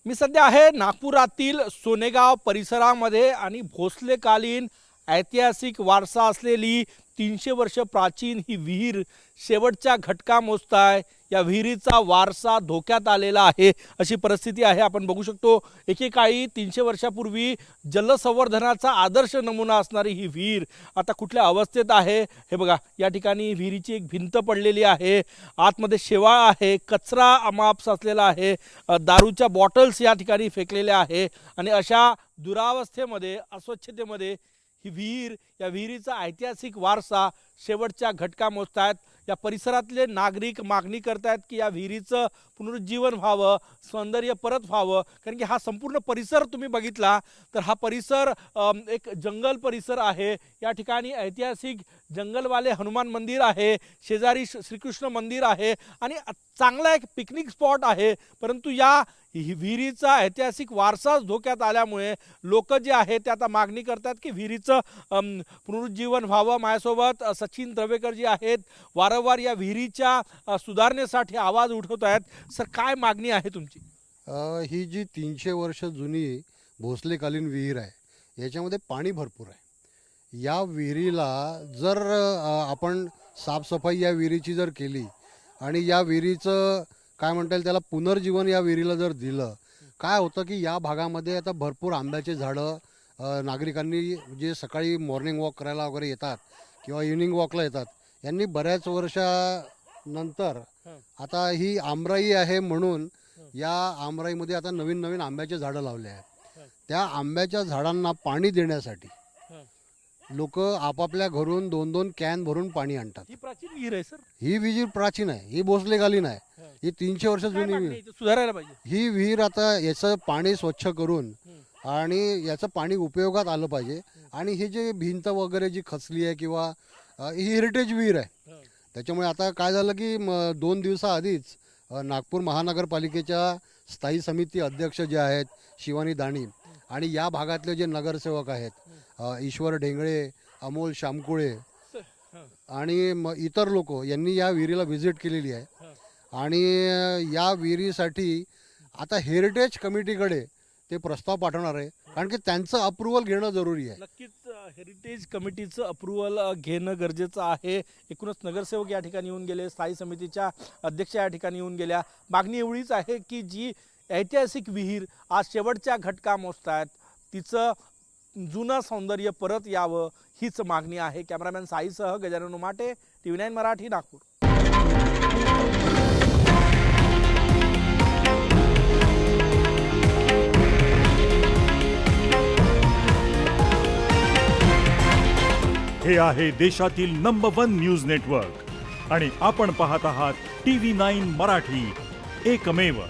मी सध्या आहे नागपुरातील सोनेगाव परिसरामध्ये आणि भोसलेकालीन ऐतिहासिक वारसा असलेली 300 वर्ष प्राचीन ही विहीर शेवटच्या घटका मोजताय। या विहिरीचा वारसा धोक्यात आलेला आहे अशी परिस्थिती आहे। आपण बघू शकतो एकेकाळी 300 वर्षापूर्वी जलसंवर्धनाचा आदर्श नमुना असणारी ही विहीर आता कुठल्या अवस्थेत आहे हे बघा। या ठिकाणी विहिरीची एक भिंत पडलेली आहे, आतमध्ये शेवाळ आहे, कचरा अमाप साचलेला आहे, दारूच्या बॉटल्स या ठिकाणी फेकलेल्या आहे आणि अशा दुरावस्थेमध्ये अस्वच्छतेमध्ये ही विहीर, या विहिरीचा ऐतिहासिक वारसा शेवटच्या घटका मोजतायत। या परिसरातले नागरिक मागणी करतायत की या विहिरीचं पुनरुज्जीवन व्हावं, सौंदर्य परत व्हावं, कारण की हा संपूर्ण परिसर तुम्ही बघितला तर हा परिसर एक जंगल परिसर आहे। या ठिकाणी ऐतिहासिक जंगलवाले हनुमान मंदिर आहे, शेजारी श्रीकृष्ण मंदिर आहे आणि चांगला एक पिकनिक स्पॉट आहे, परंतु या विहिरीचा ऐतिहासिक वारसाच धोक्यात आल्यामुळे लोक जे आहेत ते आता मागणी करतात की विहिरीचं पुनरुज्जीवन व्हावं। माझ्यासोबत सचिन द्रवेकर जी आहेत, वारंवार या विहिरीच्या सुधारणेसाठी आवाज उठवत आहेत। सर, काय मागणी आहे तुमची? ही जी 300 वर्ष जुनी भोसलेकालीन विहीर आहे, याच्यामध्ये पाणी भरपूर आहे। या विहिरीला जर आपण साफसफाई या विहिरीची जर केली आणि या विहिरीचं काय म्हणता येईल त्याला पुनर्जीवन या विहिरीला जर दिलं, काय होतं की या भागामध्ये आता भरपूर आंब्याचे झाडं नागरिकांनी जे सकाळी मॉर्निंग वॉक करायला वगैरे येतात किंवा इव्हनिंग वॉकला येतात, यांनी बऱ्याच वर्षानंतर आता ही आमराई आहे म्हणून या आमराईमध्ये आता नवीन नवीन आंब्याचे झाडं लावले आहेत। त्या आंब्याच्या झाडांना पाणी देण्यासाठी लोक आपापल्या घरून 2-2 कॅन भरून पाणी आणतात। ही प्राचीन विहीर आहे सर? ही विहीर प्राचीन आहे, ही भोसलेकालीन आहे, ही 300 वर्ष जुनी विहीर सुधारायला पाहिजे। ही विहीर आता याचं पाणी स्वच्छ करून आणि याचं पाणी उपयोगात आलं पाहिजे। आणि ही जी भिंत वगैरे जी खचली आहे किंवा ही हेरिटेज विहीर आहे, त्याच्यामुळे आता काय झालं की 2 दिवसाआधीच नागपूर महानगरपालिकेच्या स्थायी समिती अध्यक्ष जे आहेत शिवानी दाणी आणि या भागातले जे नगरसेवक आहेत ईश्वर ढेंगळे, अमोल शामकुळे आणि इतर लोक यांनी या विहिरीला व्हिजिट केलेली आहे। आणि या विहिरीसाठी आता हेरिटेज कमिटीकडे ते प्रस्ताव पाठवणार आहे, कारण की त्यांचं अप्रुव्हल घेणं जरुरी आहे। नक्कीच हेरिटेज कमिटीचं अप्रुव्हल घेणं गरजेचं आहे। एकूणच नगरसेवक या ठिकाणी येऊन गेले, स्थायी समितीच्या अध्यक्ष या ठिकाणी येऊन गेल्या। मागणी एवढीच आहे की जी ऐतिहासिक विहीर आज शेवटच्या घटका मोजतायत तिचं जुनं सौंदर्य परत यावं हीच मागणी आहे। कॅमेरामॅन साईसह गजानन उमाटे, TV9 मराठी, नागपूर। हे आहे देशातील नंबर 1 न्यूज नेटवर्क आणि आपण पाहत आहात TV9 मराठी, एकमेव।